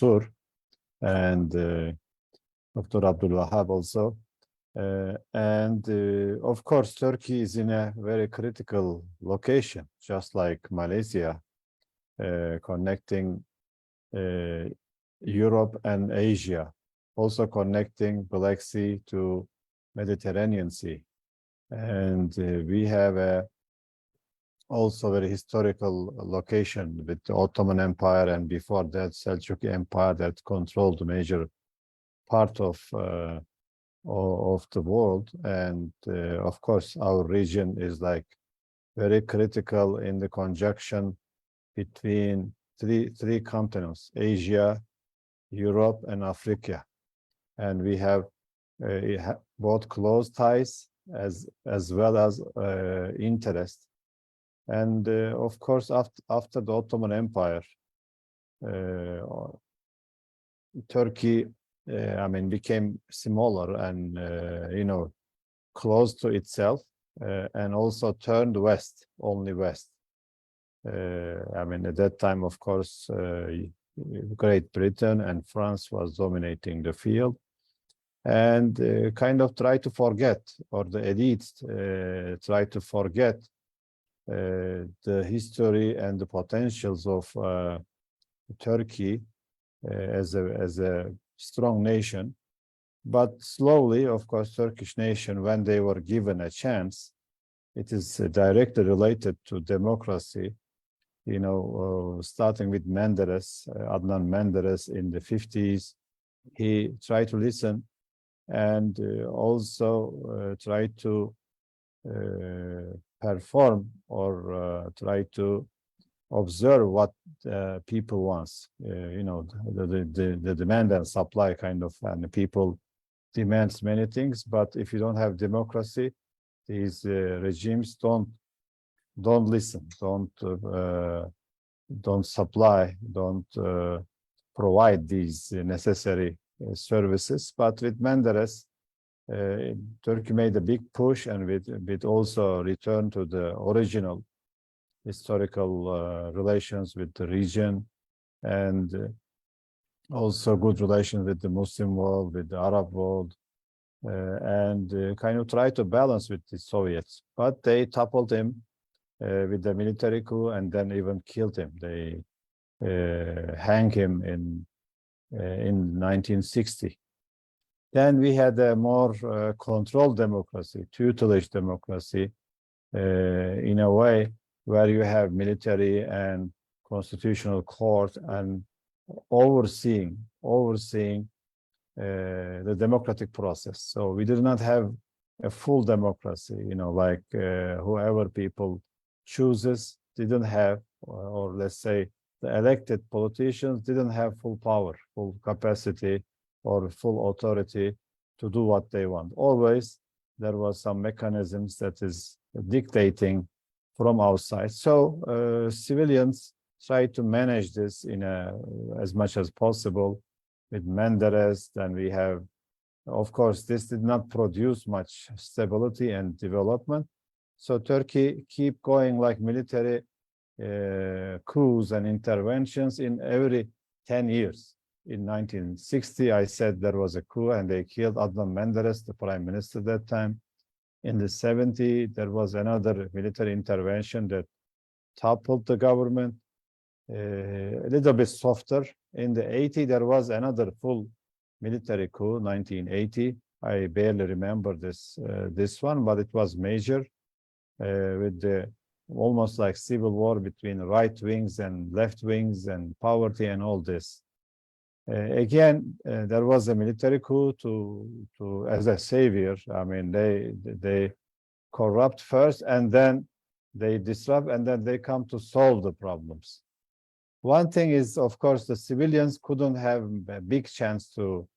Tur and Dr. Abdul Wahab also. Of course, Turkey is in a very critical location, just like Malaysia, connecting Europe and Asia, also connecting Black Sea to Mediterranean Sea. And we have a also very historical location with the Ottoman Empire, and before that Seljuk Empire that controlled the major part of the world. And of course our region is like very critical in the conjunction between three continents: Asia, Europe, and Africa. And we have both close ties as well as interest. And of course, after the Ottoman Empire, Turkey, became smaller and close to itself, and also turned west, only west. At that time, of course, Great Britain and France was dominating the field, and kind of try to forget, or the elites try to forget the history and the potentials of Turkey as a strong nation. But slowly, of course, Turkish nation, when they were given a chance, it is directly related to democracy. Starting with Menderes, Adnan Menderes in the 50s, he tried to listen and also try to perform or try to observe what people wants. The demand and supply kind of, and the people demands many things. But if you don't have democracy, these regimes don't listen, don't supply, don't provide these necessary services. But with Menderes, Turkey made a big push, and with also return to the original historical relations with the region, and also good relations with the Muslim world, with the Arab world, and kind of try to balance with the Soviets. But they toppled him with the military coup, and then even killed him. They hanged him in 1960. Then we had a more controlled democracy, tutelage democracy, in a way where you have military and constitutional court and overseeing the democratic process. So we did not have a full democracy, like whoever people chooses didn't have, or let's say the elected politicians didn't have full power, full capacity, or full authority to do what they want. Always there was some mechanisms that is dictating from outside. So civilians try to manage this in as much as possible with Menderes. Then we have, of course, this did not produce much stability and development. So Turkey keep going like military coups and interventions in every 10 years. In 1960, I said there was a coup and they killed Adnan Menderes, the prime minister at that time. In the 70s, there was another military intervention that toppled the government, a little bit softer. In the 80s, there was another full military coup, 1980. I barely remember this one, but it was major, with the almost like civil war between right wings and left wings and poverty and all this. Again, there was a military coup to as a savior. They corrupt first, and then they disrupt, and then they come to solve the problems. One thing is, of course, the civilians couldn't have a big chance to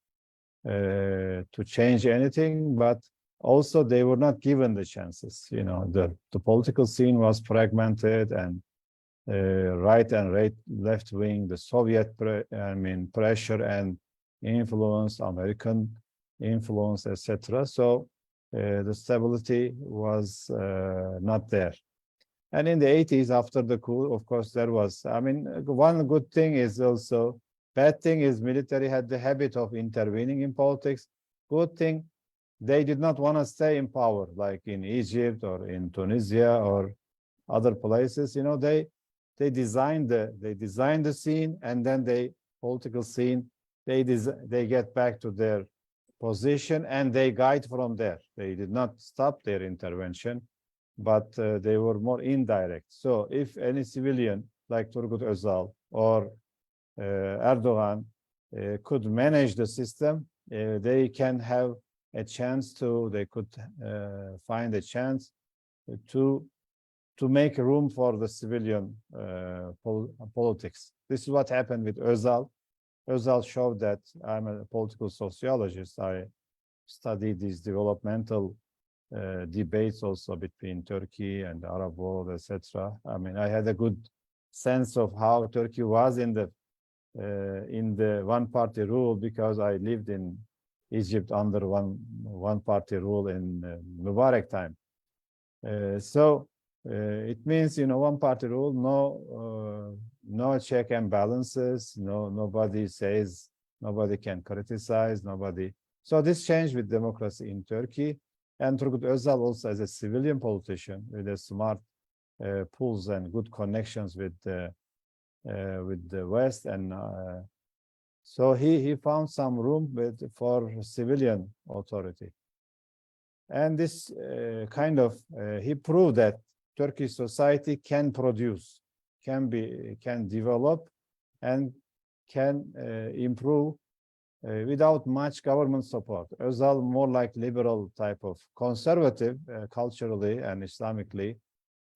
change anything, but also they were not given the chances. The political scene was fragmented, and right and left wing, the Soviet pressure and influence, American influence, etc. So the stability was not there. And in the 80s, after the coup, of course, there was, one good thing is also Bad thing is military had the habit of intervening in politics. Good thing, they did not want to stay in power, like in Egypt or in Tunisia or other places. You know, they designed the scene, and then political scene, they get back to their position and they guide from there. They did not stop their intervention, but they were more indirect. So if any civilian like Turgut Özal or Erdogan could manage the system, they can have a chance to, they could find a chance to make room for the civilian politics. This is what happened with Özal. Özal showed that. I'm a political sociologist. I studied these developmental debates also between Turkey and the Arab world, etc. I mean, I had a good sense of how Turkey was in the one-party rule because I lived in Egypt under one-party rule in Mubarak time. So it means, you know, one-party rule, no check and balances, nobody says, nobody can criticize, nobody. So this changed with democracy in Turkey. And Turgut Özal also as a civilian politician with a smart pulls and good connections with the West, and so he found some room for civilian authority. And this kind of he proved that Turkish society can produce, can develop, and can improve without much government support. Özal more like liberal type of conservative culturally and Islamically,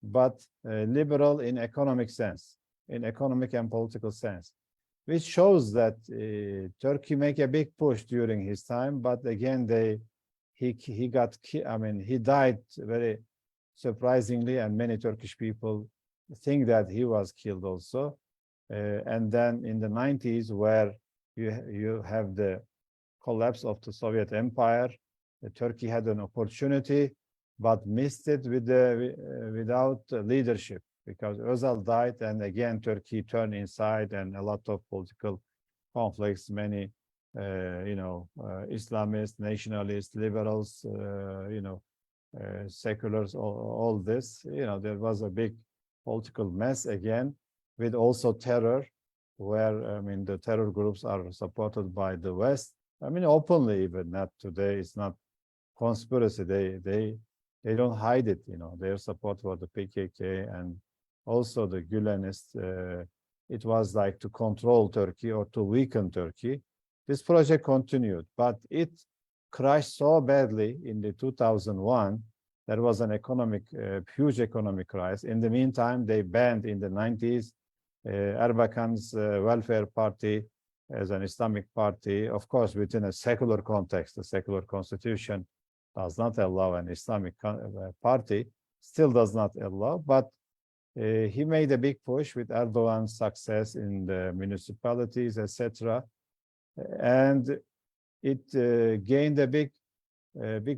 but liberal in economic sense, in economic and political sense, which shows that Turkey make a big push during his time, but again he died very surprisingly, and many Turkish people think that he was killed also. And then in the 90s, where you have the collapse of the Soviet Empire, Turkey had an opportunity, but missed it without leadership, because Özal died, and again Turkey turned inside, and a lot of political conflicts, many Islamists, nationalists, liberals, seculars, all this, there was a big political mess again, with also terror, where the terror groups are supported by the West. Openly, even not today. It's not conspiracy. They don't hide it. Their support for the PKK and also the Gülenists. It was like to control Turkey or to weaken Turkey. This project continued, but it crashed so badly in the 2001. There was an huge economic crisis. In the meantime, they banned in the 90s Erbakan's Welfare Party as an Islamic party, of course, within a secular context. The secular constitution does not allow an Islamic party, still does not allow, but he made a big push with Erdogan's success in the municipalities, etc. And it gained a big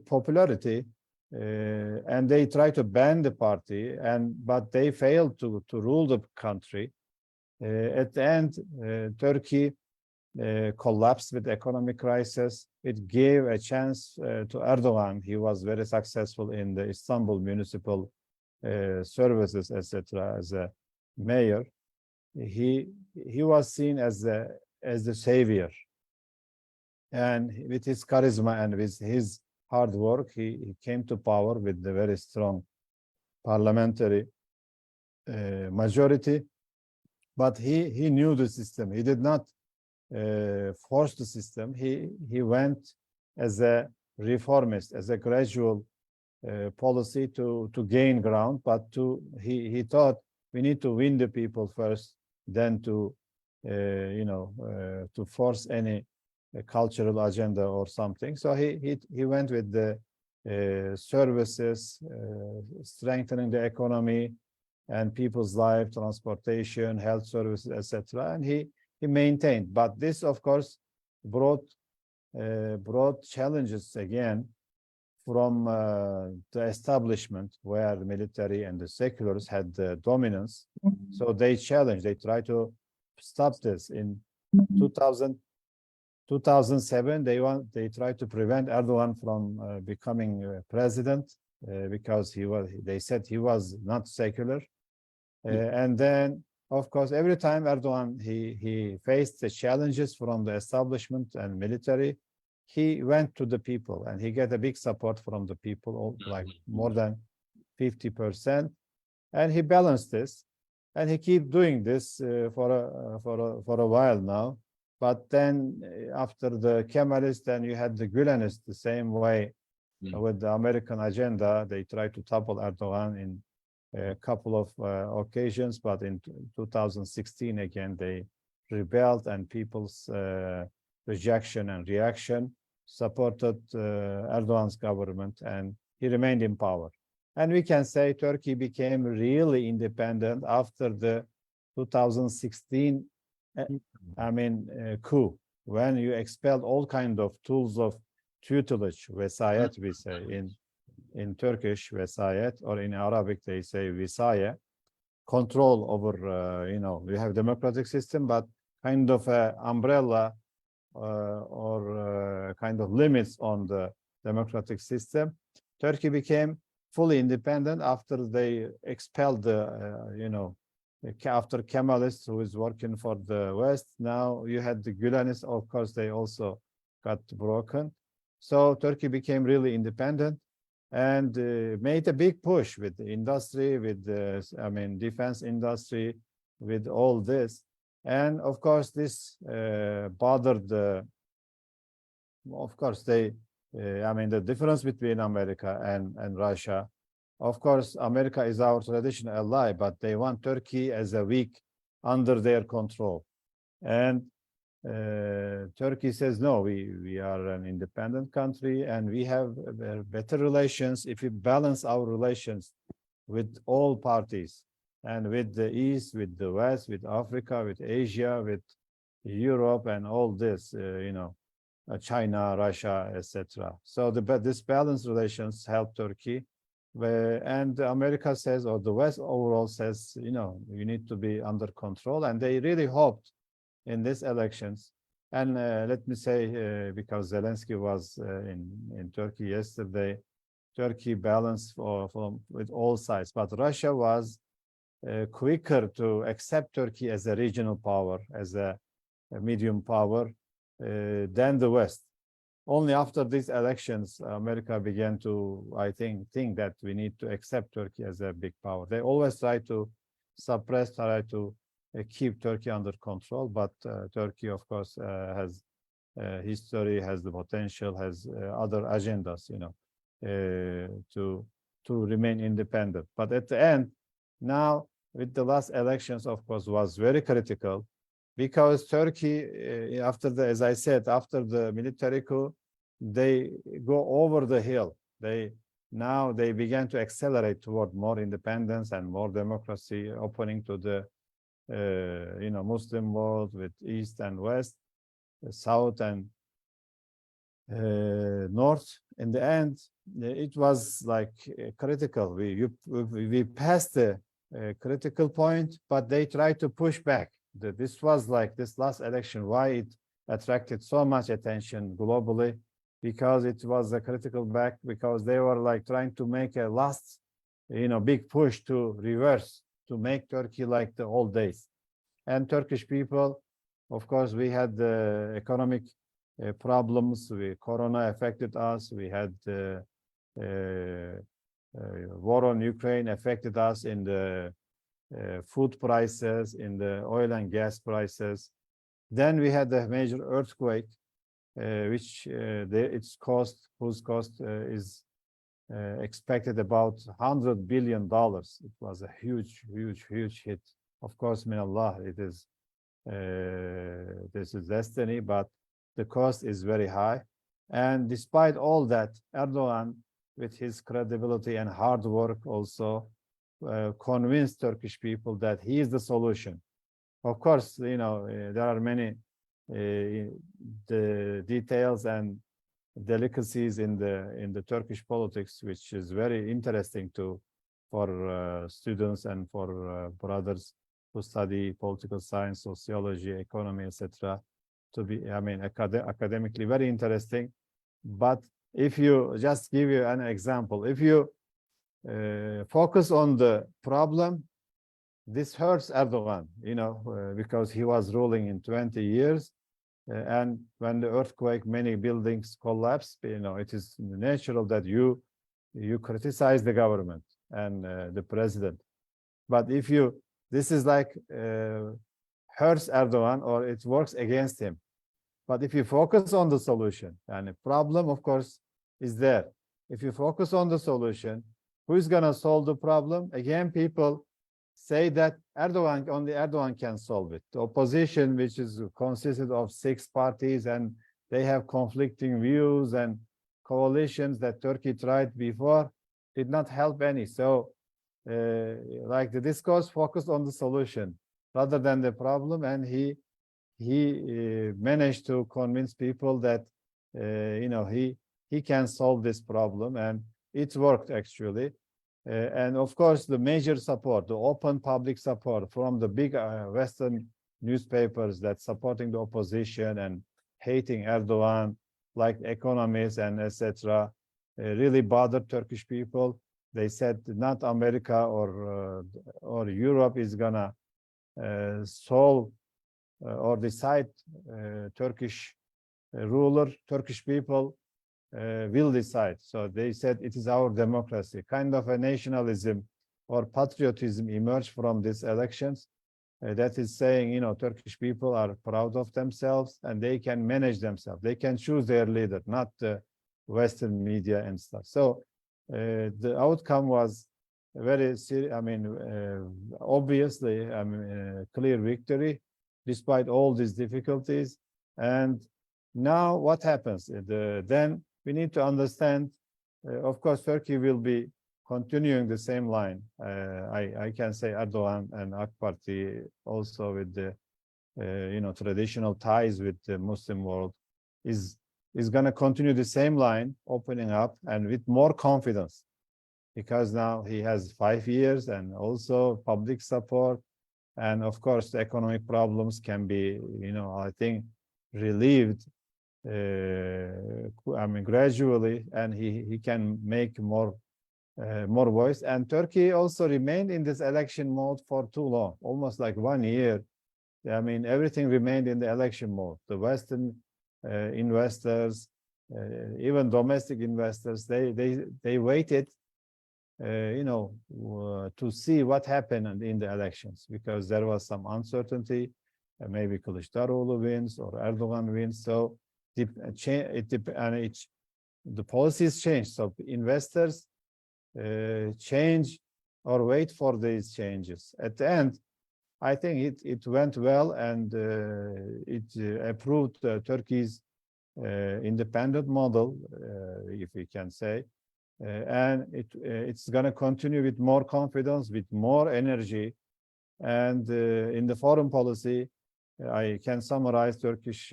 popularity, and they tried to ban the party, but they failed to rule the country. At the end, Turkey collapsed with economic crisis. It gave a chance to Erdogan. He was very successful in the Istanbul municipal services, etc. As a mayor, he was seen as the savior, and with his charisma and with his hard work, he came to power with the very strong parliamentary majority. But he knew the system. He did not force the system. He went as a reformist, as a gradual policy to gain ground. But he thought we need to win the people first, then to force any cultural agenda or something. So he went with the services, strengthening the economy and people's life, transportation, health services, etc. And he maintained. But this, of course, brought challenges again from the establishment, where the military and the seculars had the dominance. So they challenged. They tried to stop this. In 2000, 2007, they tried to prevent Erdogan from becoming president because they said he was not secular. And then, of course, every time Erdogan he faced the challenges from the establishment and military, he went to the people and he got a big support from the people, like more than 50%, and he balanced this, and he keep doing this for a while now. But then after the Kemalists, then you had the Gülenists the same way with the American agenda. They tried to topple Erdogan in a couple of occasions, but in 2016 again they rebelled, and people's rejection and reaction supported Erdogan's government, and he remained in power. And we can say Turkey became really independent after the 2016 coup, when you expelled all kind of tools of tutelage, vesayet we say in Turkish, vesayet, or in Arabic they say visaye, control over, you have democratic system, but kind of a umbrella or kind of limits on the democratic system. Turkey became fully independent after they expelled the, after Kemalists who is working for the West. Now you had the Gülenists, of course, they also got broken. So Turkey became really independent and made a big push with the industry, with the, defense industry, with all this. And of course, this bothered the, of course, they, the difference between America and Russia. Of course, America is our traditional ally, but they want Turkey as a weak under their control. And Turkey says, no, we are an independent country and we have better relations if we balance our relations with all parties and with the East, with the West, with Africa, with Asia, with Europe, and all this, China, Russia, etc. So this balanced relations help Turkey. And America says, or the West overall says, you need to be under control. And they really hoped in these elections. And let me say, because Zelensky was in Turkey yesterday, Turkey balanced with all sides. But Russia was quicker to accept Turkey as a regional power, as a medium power, than the West. Only after these elections, America began to, I think that we need to accept Turkey as a big power. They always try to suppress, try to keep Turkey under control, but Turkey, of course, has history, has the potential, has other agendas, to remain independent. But at the end, now with the last elections, of course, was very critical, because Turkey, as I said, after the military coup, they go over the hill. Now they began to accelerate toward more independence and more democracy, opening to the Muslim world with East and West, South and North. In the end, it was like critical. We passed the critical point, but they tried to push back. This was like this last election, why it attracted so much attention globally, because it was a critical back, because they were like trying to make a last, big push to reverse, to make Turkey like the old days. And Turkish people, of course, we had the economic problems. Corona affected us. We had war on Ukraine affected us in the food prices, in the oil and gas prices. Then we had the major earthquake, which whose cost is expected about $100 billion. It was a huge, huge, huge hit. Of course, min Allah, this is destiny, but the cost is very high. And despite all that, Erdogan, with his credibility and hard work, also convinced Turkish people that he is the solution. Of course, there are many the details and delicacies in the Turkish politics, which is very interesting for students and for brothers to study political science, sociology, economy, etc. To be, I mean, academically very interesting. But if you just give you an example, if you focus on the problem, this hurts Erdogan, because he was ruling in 20 years. And when the earthquake, many buildings collapse, it is natural that you criticize the government and the president. But if this is like hurts Erdogan or it works against him. But if you focus on the solution, and the problem, of course, is there. If you focus on the solution, who is going to solve the problem? Again, people say that only Erdogan can solve it. The opposition, which is consisted of 6 parties, and they have conflicting views and coalitions that Turkey tried before, did not help any. So, like the discourse focused on the solution rather than the problem, and he managed to convince people that he can solve this problem, and it worked actually. And of course, the major support, the open public support from the big Western newspapers that supporting the opposition and hating Erdogan, like economists and etc., really bothered Turkish people. They said not America or Europe is gonna solve or decide Turkish ruler. Turkish people will decide. So they said it is our democracy. Kind of a nationalism or patriotism emerged from these elections. That is saying, Turkish people are proud of themselves and they can manage themselves. They can choose their leader, not the Western media and stuff. So the outcome was very, obviously, clear victory despite all these difficulties. And now what happens? Then we need to understand, of course, Turkey will be continuing the same line. I can say Erdogan and AK Party also with the, traditional ties with the Muslim world is going to continue the same line, opening up and with more confidence, because now he has 5 years and also public support. And of course, the economic problems can be, I think, relieved gradually, and he can make more voice. And Turkey also remained in this election mode for too long, almost like 1 year. Everything remained in the election mode. The Western investors, even domestic investors, they waited, to see what happened in the elections, because there was some uncertainty. Maybe Kılıçdaroğlu wins or Erdogan wins. So the policies change. So investors change or wait for these changes. At the end, I think it went well, and it approved Turkey's independent model, if we can say. And it's going to continue with more confidence, with more energy. And in the foreign policy, I can summarize Turkish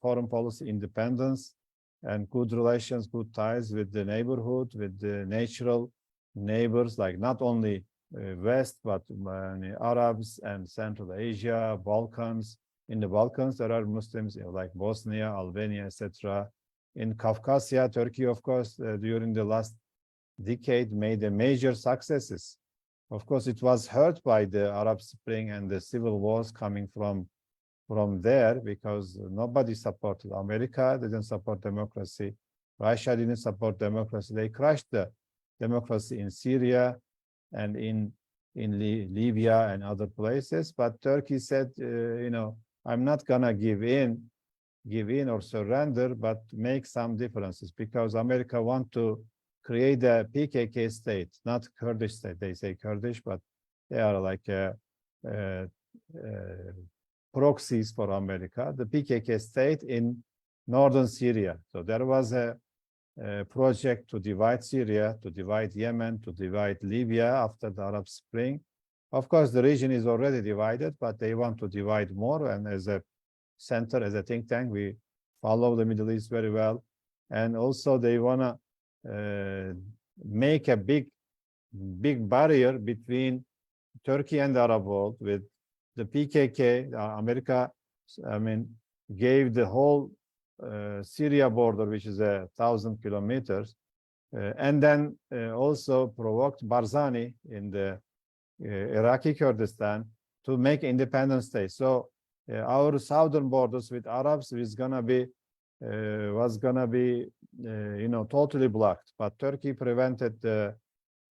foreign policy independence and good relations, good ties with the neighborhood, with the natural neighbors, like not only West, but Arabs and Central Asia, Balkans. In the Balkans, there are Muslims like Bosnia, Albania, etc. In Caucasia, Turkey, of course, during the last decade made a major successes. Of course, it was hurt by the Arab Spring and the civil wars coming from there, because nobody supported. America didn't support democracy. Russia didn't support democracy. They crushed the democracy in Syria and in Libya and other places. But Turkey said, I'm not gonna give in or surrender, but make some differences, because America want to create a PKK state, not Kurdish state. They say Kurdish, but they are like proxies for America, the PKK state in northern Syria. So there was a project to divide Syria, to divide Yemen, to divide Libya after the Arab Spring. Of course, the region is already divided, but they want to divide more. And as a center, as a think tank, we follow the Middle East very well. And also they want to make a big barrier between Turkey and the Arab world with the PKK, America, gave the whole Syria border, which is 1,000 kilometers, and then also provoked Barzani in the Iraqi Kurdistan to make independent state. So our southern borders with Arabs was gonna be totally blocked. But Turkey prevented the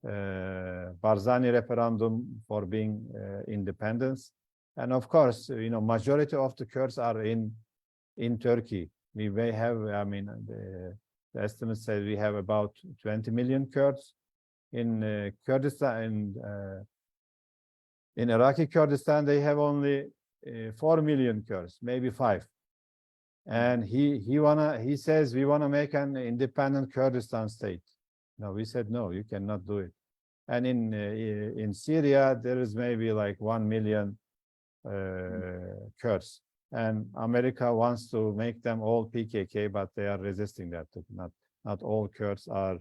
Barzani referendum for being independence, and of course, majority of the Kurds are in Turkey. We may have, the estimates say we have about 20 million Kurds in Kurdistan. In Iraqi Kurdistan, they have only 4 million Kurds, maybe 5. And he says we wanna make an independent Kurdistan state. No, we said no, you cannot do it. And in Syria, there is maybe like 1 million Kurds, and America wants to make them all PKK, but they are resisting that. Not all Kurds are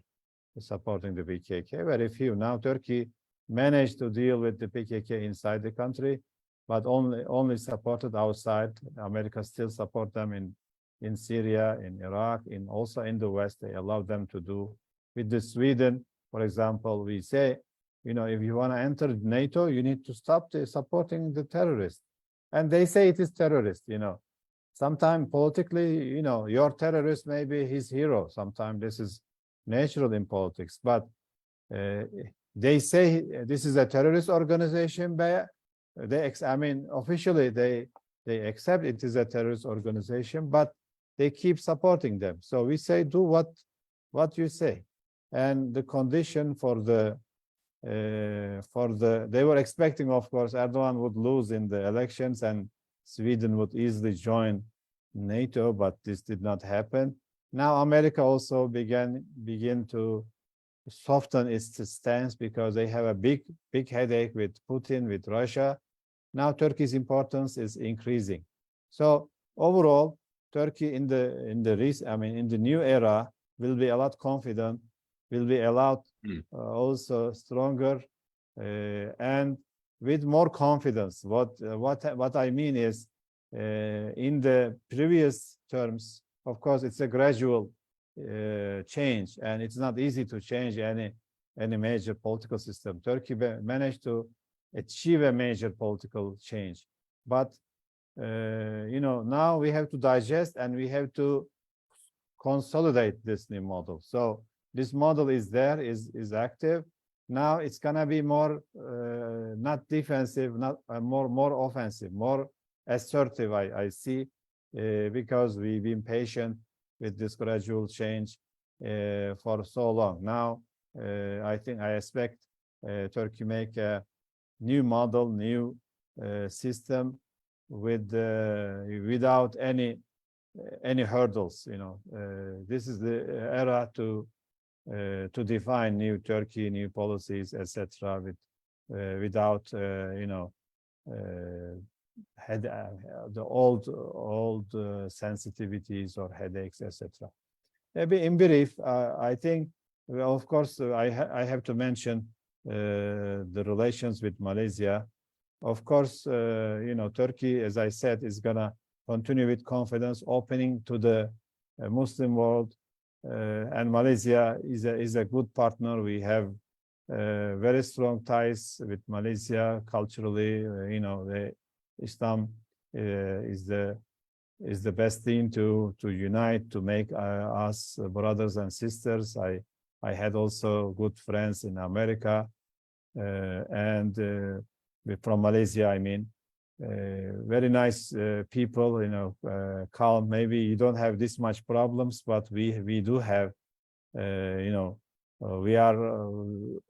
supporting the PKK. Very few. Now Turkey managed to deal with the PKK inside the country, but only supported outside. America still support them in Syria, in Iraq, also in the West. They allow them to do. With the Sweden, for example, we say, if you want to enter NATO, you need to stop supporting the terrorists. And they say it is terrorist, Sometimes politically, your terrorist may be his hero. Sometimes this is natural in politics. But they say this is a terrorist organization, but officially they accept it is a terrorist organization, but they keep supporting them. So we say, do what you say. And the condition they were expecting, of course, Erdogan would lose in the elections and Sweden would easily join NATO, but this did not happen. Now America also begin to soften its stance because they have a big headache with Putin, with Russia. Now Turkey's importance is increasing. So overall, Turkey in the new era will be a lot confident, will be a lot also stronger and with more confidence. What I mean is, in the previous terms, of course, it's a gradual change, and it's not easy to change any major political system. Turkey managed to achieve a major political change, but now we have to digest and we have to consolidate this new model. So this model is there, is active. Now it's gonna be more not defensive, not more offensive, more assertive. I see, because we've been patient with this gradual change for so long. Now I expect Turkey make a new model, new system without any hurdles. This is the era to define new Turkey, new policies, etc. Without the old sensitivities or headaches, etc. Maybe in brief, I think, of course, I have to mention the relations with Malaysia. Of course, Turkey, as I said, is gonna continue with confidence, opening to the Muslim world, and Malaysia is a good partner. We have very strong ties with Malaysia culturally. The Islam is the best thing to unite, to make us brothers and sisters. I had also good friends in America, and from Malaysia, very nice people, calm. Maybe you don't have this much problems, but we do have, we are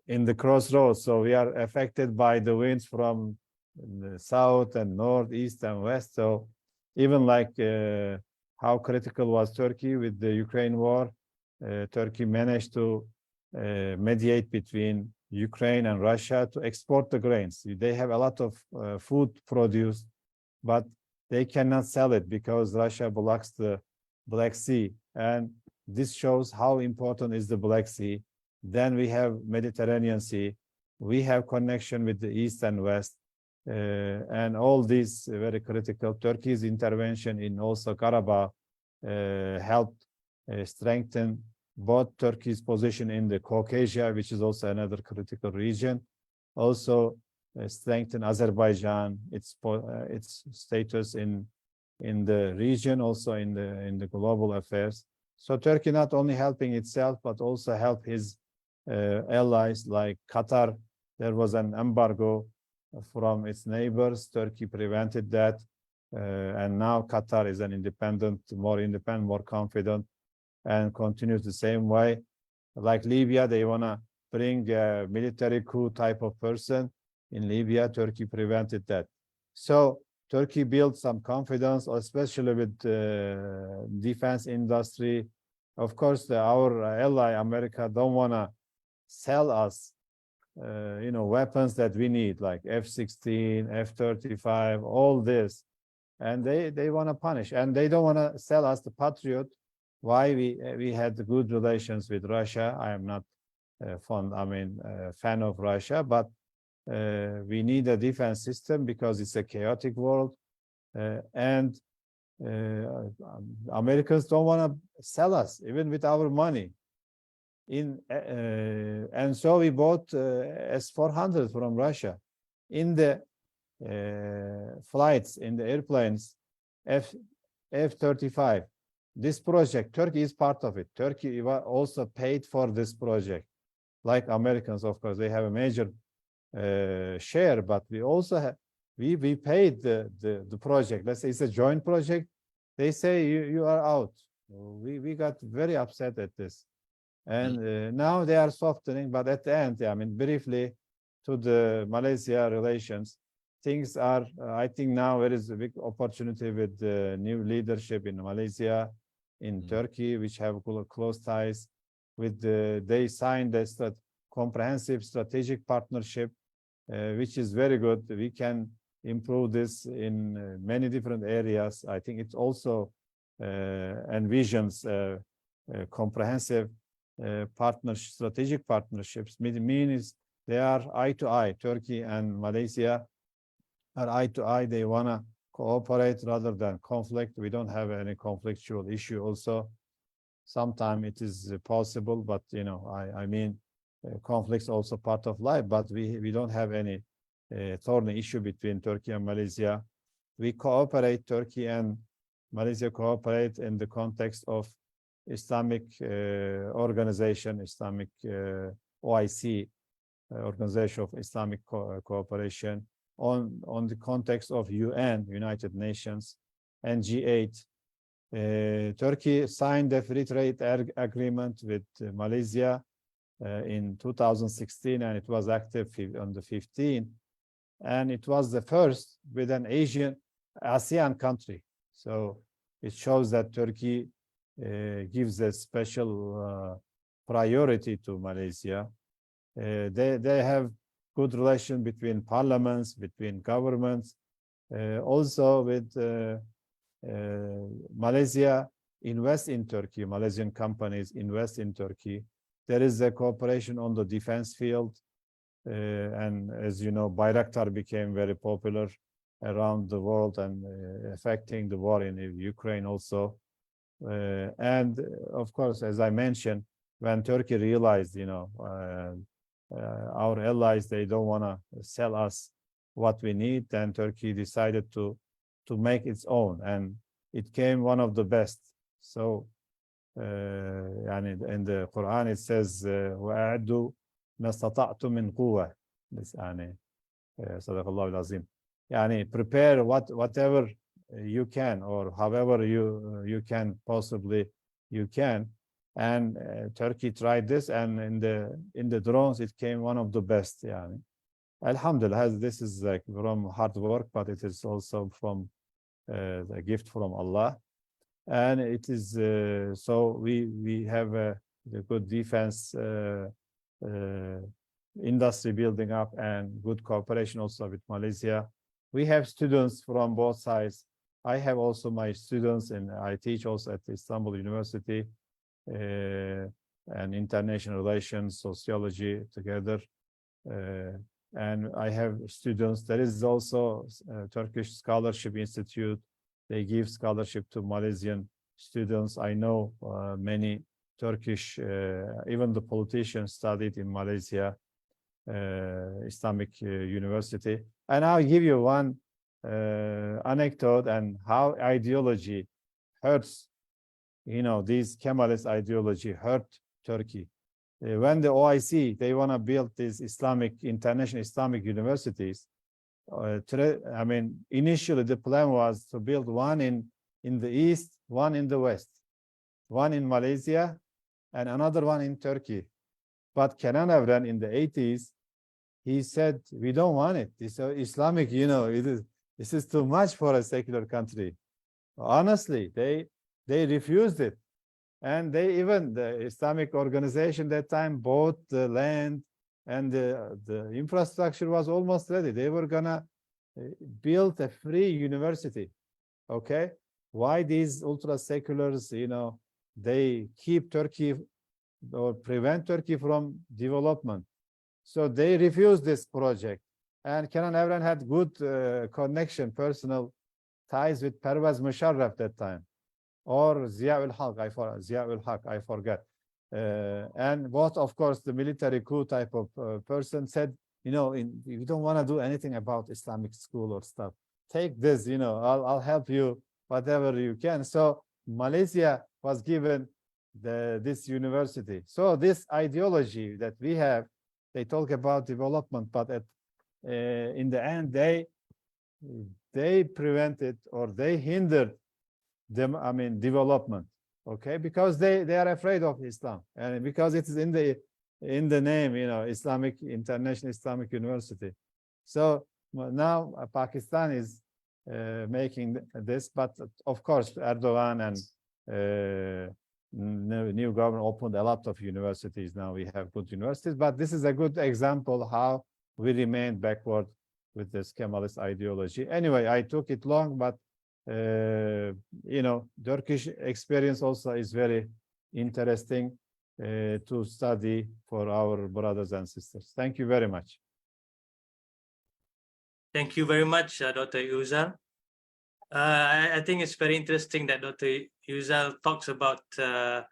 in the crossroads, so we are affected by the winds from the south and north, east and west. So even like how critical was Turkey with the Ukraine war, Turkey managed to mediate between Ukraine and Russia to export the grains. They have a lot of food produced, but they cannot sell it because Russia blocks the Black Sea. And this shows how important is the Black Sea. Then we have Mediterranean Sea. We have connection with the East and West. And all these very critical. Turkey's intervention in also Karabakh helped strengthen both Turkey's position in the Caucasia, which is also another critical region, also strengthen Azerbaijan, its status in the region, also in the global affairs. So Turkey not only helping itself, but also help his allies like Qatar. There was an embargo from its neighbors. Turkey prevented that. And now Qatar is an independent, more confident, and continues the same way. Like Libya, they want to bring a military coup type of person in Libya. Turkey prevented that. So Turkey built some confidence, especially with the defense industry. Of course, our ally America don't want to sell us, weapons that we need, like F-16, F-35, all this, and they want to punish, and they don't want to sell us the Patriot. Why? We had good relations with Russia. I am not fan of Russia, but we need a defense system because it's a chaotic world, and Americans don't want to sell us even with our money. And so we bought S-400 from Russia. In the flights, in the airplanes, F-35. This project, Turkey is part of it. Turkey also paid for this project. Like Americans, of course, they have a major share, but we also have, we paid the project. Let's say it's a joint project. They say you are out. We got very upset at this. And now they are softening, but at the end, briefly, to the Malaysia relations, things are, I think now there is a big opportunity with the new leadership in Malaysia, in Turkey, which have close ties with they signed a comprehensive strategic partnership, which is very good. We can improve this in many different areas. I think it also envisions comprehensive strategic partnerships. Means they are eye to eye. Turkey and Malaysia are eye to eye. They want to cooperate rather than conflict. We don't have any conflictual issue also. Sometimes it is possible, but conflicts also part of life, but we don't have any thorny issue between Turkey and Malaysia. We cooperate, Turkey and Malaysia cooperate in the context of Islamic organization, Islamic OIC, Organization of Islamic Cooperation, on the context of UN, United Nations, and G8. Turkey signed a free trade agreement with Malaysia in 2016, and it was active on the 15th. And it was the first with an ASEAN country. So it shows that Turkey gives a special priority to Malaysia. They have good relation between parliaments, between governments, also with Malaysia invest in Turkey. Malaysian companies invest in Turkey. There is a cooperation on the defense field, and as you know, Bayraktar became very popular around the world and affecting the war in Ukraine also. And of course, as I mentioned, when Turkey realized, our allies, they don't want to sell us what we need, then Turkey decided to make its own, and it came one of the best. So, and in the Quran it says, وَأَعْدُوا مَا اسْتَطَعْتُم مِّن قُوَّةٍ. This, Sadaqallahu al-Azim. Prepare whatever you can, or however you can possibly you can. And Turkey tried this, and in the drones it came one of the best. Alhamdulillah, this is like from hard work, but it is also from a gift from Allah, and it is so we have the good defense industry building up, and good cooperation also with Malaysia. We have students from both sides. I have also my students, and I teach also at Istanbul University, and international relations, sociology together. And I have students. There is also a Turkish Scholarship Institute. They give scholarship to Malaysian students. I know many Turkish, even the politicians studied in Malaysia, Islamic University. And I'll give you one anecdote and how ideology hurts. You know, these Kemalist ideology hurt Turkey. When the OIC, they want to build these international Islamic universities. I mean, initially the plan was to build one in the east, one in the west, one in Malaysia, and another one in Turkey. But Kenan Evren in the 80s, he said, we don't want it. This Islamic, you know, this is too much for a secular country. Honestly, they refused it. And the Islamic organization that time bought the land, and the infrastructure was almost ready. They were gonna build a free university. Okay, why these ultra seculars? You know, they keep Turkey or prevent Turkey from development. So they refused this project. And Kenan Evren had good personal ties with Pervez Musharraf that time, or Zia-ul-Haq, I forget. And both, of course, the military coup type of person said, you know, you don't want to do anything about Islamic school or stuff. Take this, you know, I'll help you, whatever you can. So Malaysia was given this university. So this ideology that we have, they talk about development, but in the end, they prevented or they hindered them, I mean, development, okay, because they are afraid of Islam, and because it is in the name, you know, International Islamic University. So now Pakistan is making this, but of course Erdogan and new government opened a lot of universities. Now we have good universities, but this is a good example how we remain backward with this Kemalist ideology. Anyway, I took it long, but you know, Turkish experience also is very interesting to study for our brothers and sisters. Thank you very much. Thank you very much, Dr. Yuzal. I think it's very interesting that Dr. Yuzal talks about the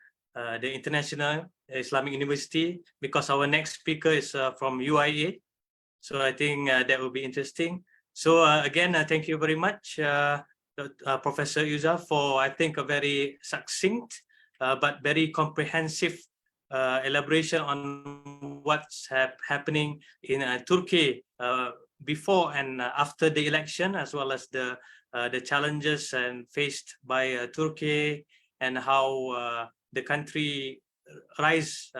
International Islamic University, because our next speaker is from UIA. So I think that will be interesting. So again, thank you very much, Professor Yuzal, for, I think, a very succinct but very comprehensive elaboration on what's happening in Turkey before and after the election, as well as the challenges faced by Turkey, and how the country rise